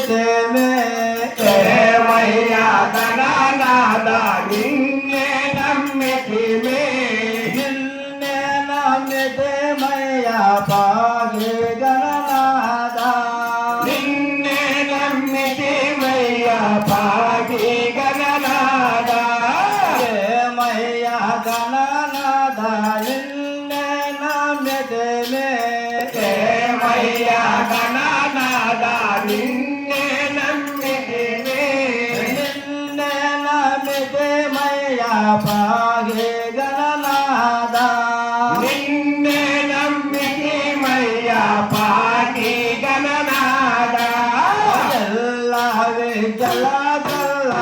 ನಮ್ಮಿತೇನೆ ಮಯ್ಯ ಗಣನಾದ ನಿನ್ನೆ ನಮ್ಮಿತಿಮೆ ನಿನ್ನೆ ನಮ್ಮಿತೆ ಮಯ್ಯ ಪಾಗೆ ಗಣನಾದ ನಿನ್ನೆ ನಮ್ಮಿತಿ ಮಯ್ಯ ಪಾಗಿ ಗಣನಾದ ಮಯ್ಯ ಗಣನಾದ ನಿನ್ನೆ ನಮ್ಮಿತೇನೆ ಮಯ್ಯ ಗಣನಾದ ನಿನ್ನೆ ನಮ್ಮಿತಿಮೆ ನಿನ್ನೆ ನಮ್ಮಿತೆ ಮಯ್ಯ ಪಾಗೆ ಗಣನಾದ ನಿನ್ನೆ ನಮ್ಮಿತಿ ಮಯ್ಯ ಪಾಗಿ ಗಣನಾದ ಎಲ್ಲ ವಿಠಲ ಗಲ್ಲ